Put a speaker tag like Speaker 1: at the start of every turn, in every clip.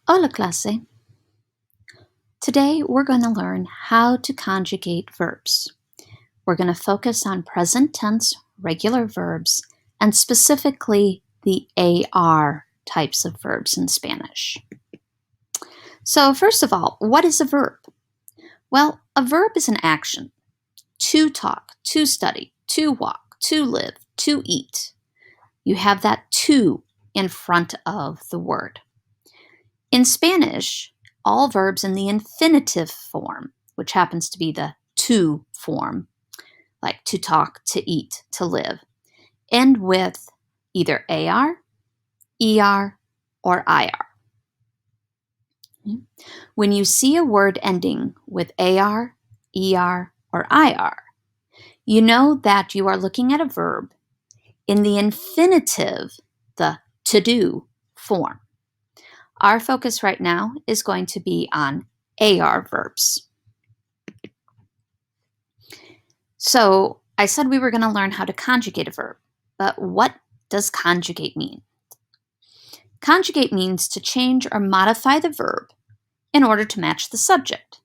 Speaker 1: Hola clase! Today we're going to learn how to conjugate verbs. We're going to focus on present tense regular verbs and specifically the AR types of verbs in Spanish. So first of all, what is a verb? Well, a verb is an action. To talk, to study, to walk, to live, to eat. You have that to in front of the word. In Spanish, all verbs in the infinitive form, which happens to be the to form, like to talk, to eat, to live, end with either AR, ER, or IR. When you see a word ending with AR, ER, or IR, you know that you are looking at a verb in the infinitive, the to-do form. Our focus right now is going to be on AR verbs. So I said we were going to learn how to conjugate a verb, but what does conjugate mean? Conjugate means to change or modify the verb in order to match the subject,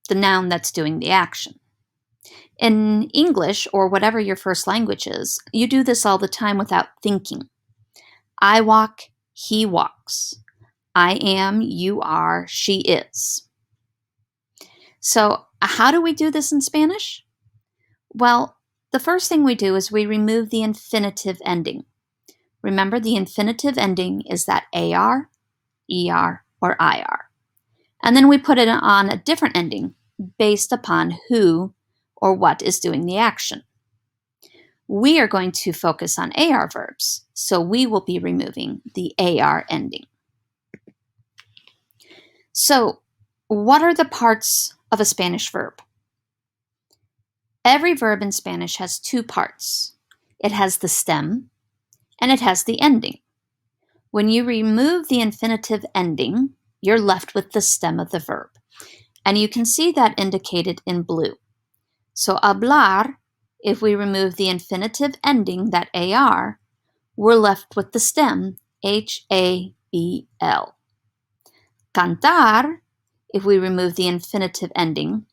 Speaker 1: the noun that's doing the action. In English, or whatever your first language is, you do this all the time without thinking. I walk, he walks. I am, you are, she is. So how do we do this in Spanish? Well, the first thing we do is we remove the infinitive ending. Remember, the infinitive ending is that AR, ER, or IR. And then we put it on a different ending based upon who or what is doing the action. We are going to focus on AR verbs, so we will be removing the AR ending. So, what are the parts of a Spanish verb? Every verb in Spanish has two parts. It has the stem and it has the ending. When you remove the infinitive ending, you're left with the stem of the verb. And you can see that indicated in blue. So hablar, if we remove the infinitive ending, that AR, we're left with the stem, HABL. Cantar, if we remove the infinitive ending,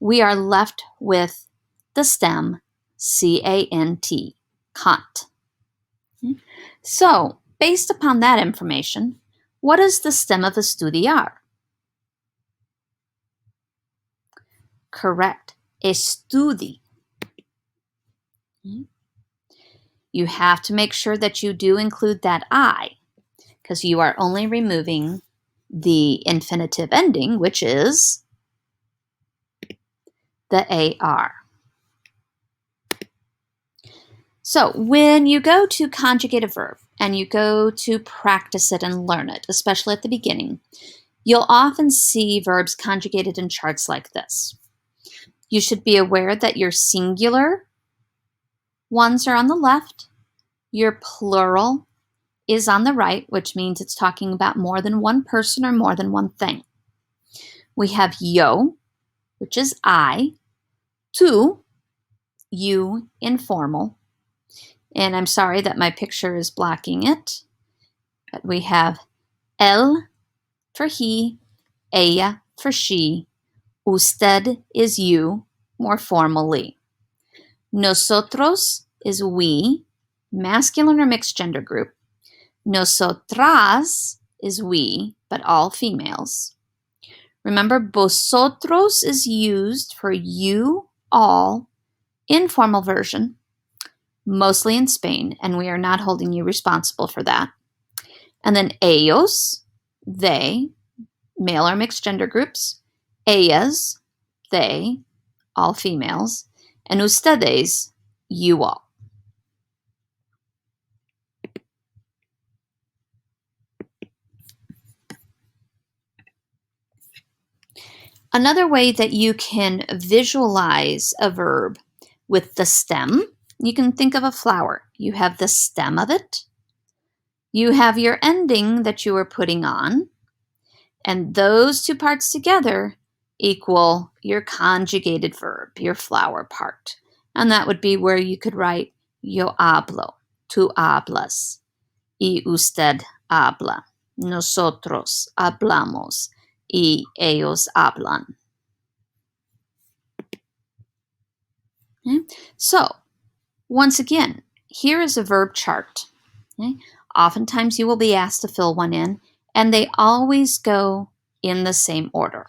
Speaker 1: we are left with the stem, CANT, cant. So, based upon that information, what is the stem of estudiar? Correct, estudi. You have to make sure that you do include that I, because you are only removing the infinitive ending, which is the AR. So when you go to conjugate a verb and you go to practice it and learn it, especially at the beginning, you'll often see verbs conjugated in charts like this. You should be aware that your singular ones are on the left, your plural is on the right, which means it's talking about more than one person or more than one thing. We have yo, which is I, tu, you, informal, and I'm sorry that my picture is blocking it, but we have él for he, ella for she, usted is you, more formally. Nosotros is we, masculine or mixed gender group. Nosotras is we, but all females. Remember, vosotros is used for you, all, informal version, mostly in Spain, and we are not holding you responsible for that. And then ellos, they, male or mixed gender groups. Ellas, they, all females. And ustedes, you all. Another way that you can visualize a verb with the stem, you can think of a flower. You have the stem of it. You have your ending that you are putting on. And those two parts together equal your conjugated verb, your flower part. And that would be where you could write yo hablo, tú hablas, y usted habla. nosotros hablamos, y ellos hablan. Okay? So, once again, here is a verb chart. Okay? Oftentimes you will be asked to fill one in, and they always go in the same order.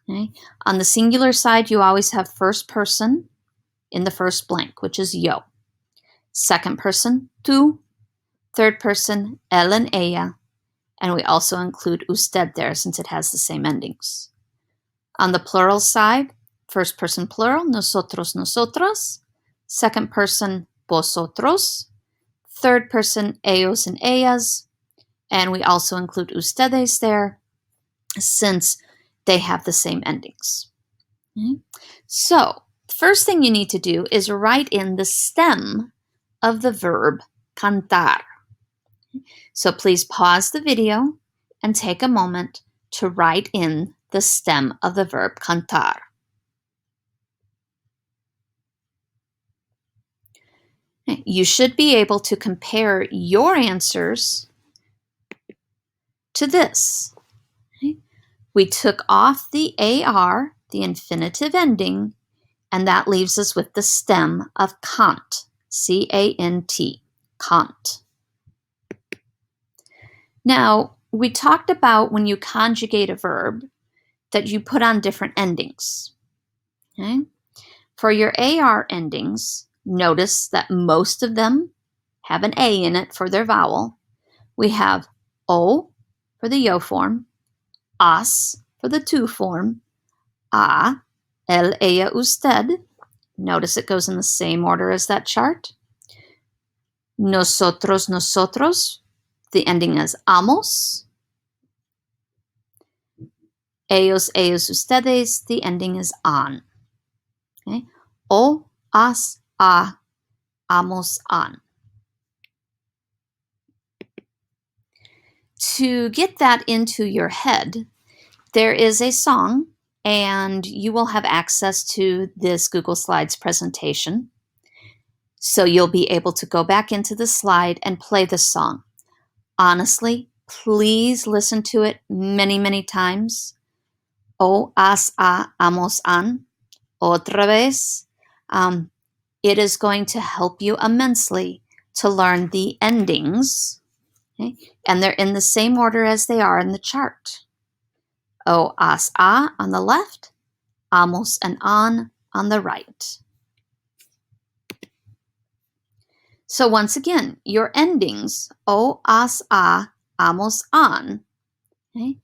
Speaker 1: Okay? On the singular side, you always have first person in the first blank, which is yo. Second person, tú. Third person, él and ella. And we also include usted there since it has the same endings. On the plural side, first person plural, nosotros, nosotras. Second person, vosotros. Third person, ellos and ellas. And we also include ustedes there since they have the same endings. Okay? So, first thing you need to do is write in the stem of the verb cantar. So please pause the video and take a moment to write in the stem of the verb cantar. You should be able to compare your answers to this. We took off the AR, the infinitive ending, and that leaves us with the stem of cant, C-A-N-T, cant. Now, we talked about when you conjugate a verb that you put on different endings. Okay? For your AR endings, notice that most of them have an A in it for their vowel. We have O for the yo form, as for the tu form, a, él, ella, usted. Notice it goes in the same order as that chart. Nosotros, nosotros. The ending is amos. Ellos, ellos, ustedes. The ending is an. Okay? O, as, a, amos, an. To get that into your head, there is a song, and you will have access to this Google Slides presentation. So you'll be able to go back into the slide and play the song. Honestly, please listen to it many, many times. O, as, a, amos, an. Otra vez. It is going to help you immensely to learn the endings. Okay? And they're in the same order as they are in the chart. O, as, a on the left, amos and an on the right. So once again, your endings, o, as, a, amos, an, okay,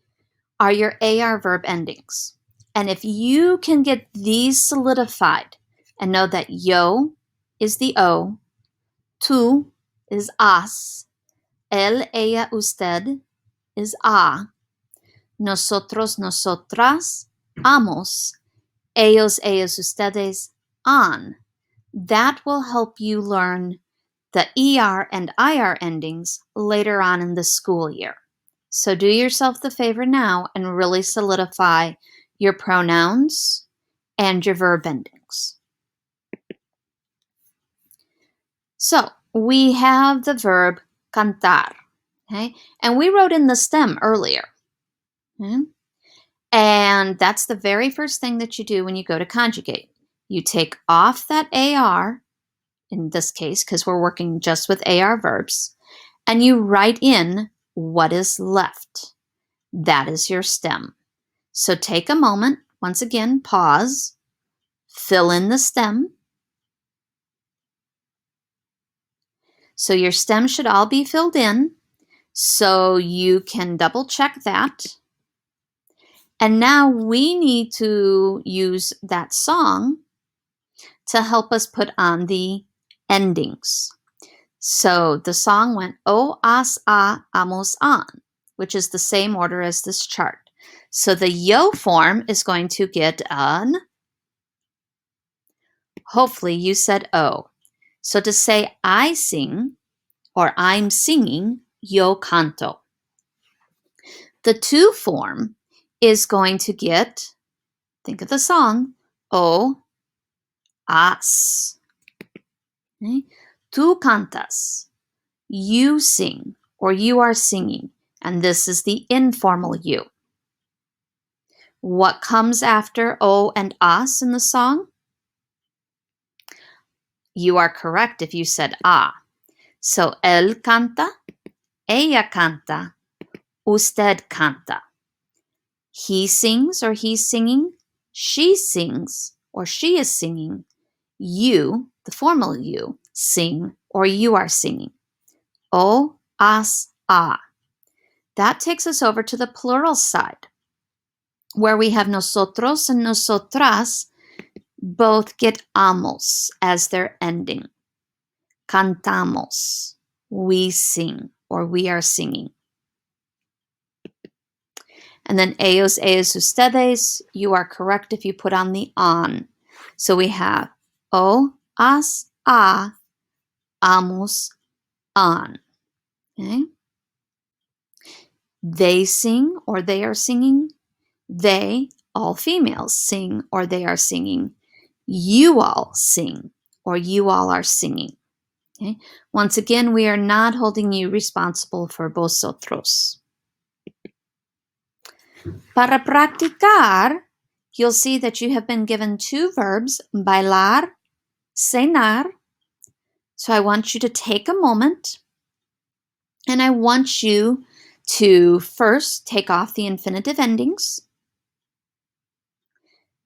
Speaker 1: are your AR verb endings. And if you can get these solidified and know that yo is the O, tú is as, él, ella, usted is a, nosotros, nosotras, amos, ellos, ellas, ustedes, an. That will help you learn the ER and IR endings later on in the school year. So do yourself the favor now and really solidify your pronouns and your verb endings. So we have the verb cantar, okay? And we wrote in the stem earlier. Okay? And that's the very first thing that you do when you go to conjugate. You take off that AR, in this case, because we're working just with AR verbs, and you write in what is left. That is your stem. So take a moment, once again, pause, fill in the stem. So your stem should all be filled in, so you can double check that. And now we need to use that song to help us put on the endings. So the song went o, as, a, amos, an, which is the same order as this chart. So the yo form is going to get an. Hopefully you said o. So to say I sing or I'm singing, yo canto. The tu form is going to get, think of the song, o, as. Okay? Tú cantas. You sing or you are singing. And this is the informal you. What comes after o and as in the song? You are correct if you said a. So él canta, ella canta, usted canta. He sings or he's singing, she sings or she is singing. You, the formal you, sing or you are singing. O, as, a. That takes us over to the plural side, where we have nosotros and nosotras both get amos as their ending. Cantamos, we sing or we are singing. And then ellos, ellas, ustedes, you are correct if you put on the on. So we have o, as, a, amos, on. Okay? They sing or they are singing. They, all females, sing or they are singing. You all sing or you all are singing. Okay? Once again, we are not holding you responsible for vosotros. Para practicar, you'll see that you have been given two verbs, bailar, cenar. So I want you to take a moment and I want you to first take off the infinitive endings.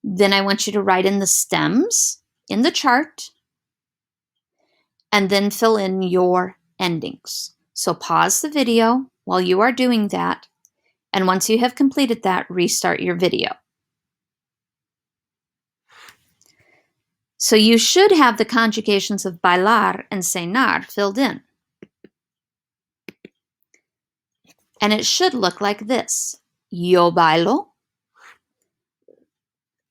Speaker 1: Then I want you to write in the stems in the chart and then fill in your endings. So pause the video while you are doing that. And once you have completed that, restart your video. So you should have the conjugations of bailar and cenar filled in. And it should look like this. Yo bailo.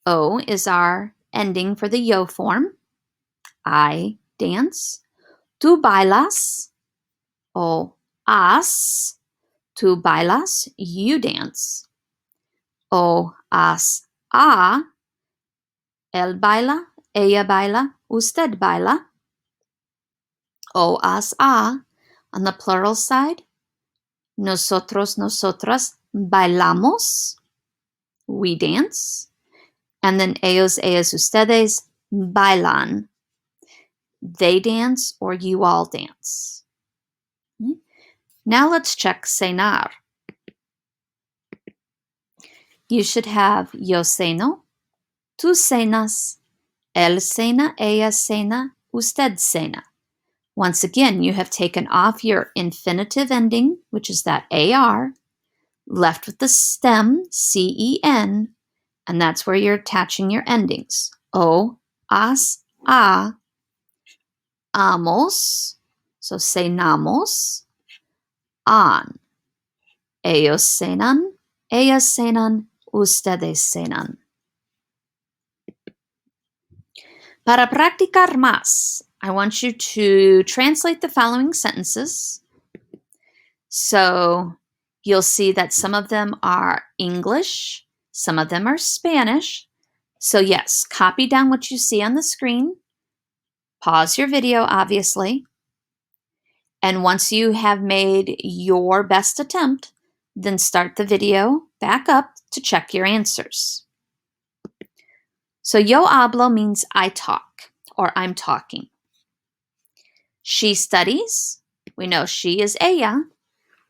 Speaker 1: O is our ending for the yo form. I dance. Tú bailas. O as. Tú bailas. You dance. O as a. Él baila. Ella baila. Usted baila. O as a. On the plural side. Nosotros, nosotras bailamos. We dance. And then ellos, ellas, ustedes bailan. They dance or you all dance. Now let's check cenar. You should have yo ceno, tú cenas, él cena, ella cena, usted cena. Once again, you have taken off your infinitive ending, which is that AR, left with the stem, CEN, and that's where you're attaching your endings. O, as, a, amos, so cenamos, on. Ellos cenan, ellas cenan, ustedes cenan. Para practicar más, I want you to translate the following sentences. So you'll see that some of them are English, some of them are Spanish. So yes, copy down what you see on the screen. Pause your video, obviously. And once you have made your best attempt, then start the video back up to check your answers. So yo hablo means I talk or I'm talking. She studies. We know she is ella.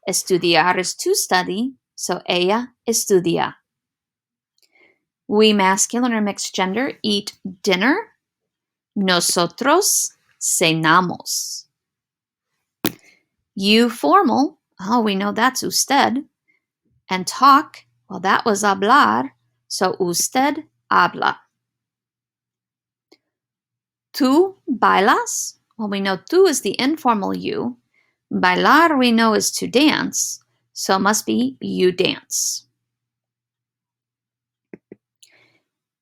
Speaker 1: Estudiar is to study, so ella estudia. We masculine or mixed gender eat dinner. Nosotros cenamos. You formal, oh, we know that's usted. And talk, well, that was hablar, so usted habla. Tú bailas, well, we know tú is the informal you. Bailar we know is to dance, so it must be you dance.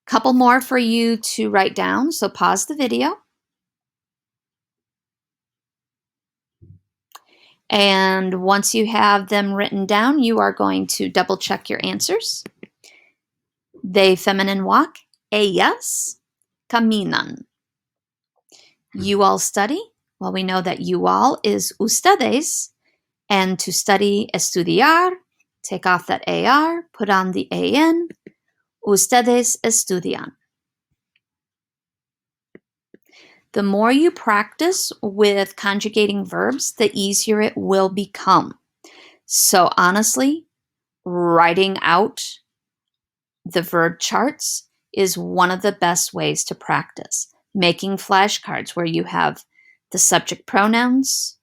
Speaker 1: Couple more for you to write down, so pause the video. And once you have them written down, you are going to double check your answers. They feminine walk, ellas caminan. You all study, well, we know that you all is ustedes, And to study, estudiar, take off that AR, put on the AN. Ustedes estudian. The more you practice with conjugating verbs, the easier it will become. So honestly, writing out the verb charts is one of the best ways to practice. Making flashcards where you have the subject pronouns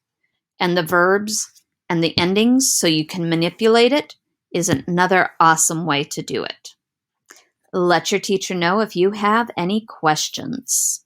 Speaker 1: and the verbs and the endings so you can manipulate it is another awesome way to do it. Let your teacher know if you have any questions.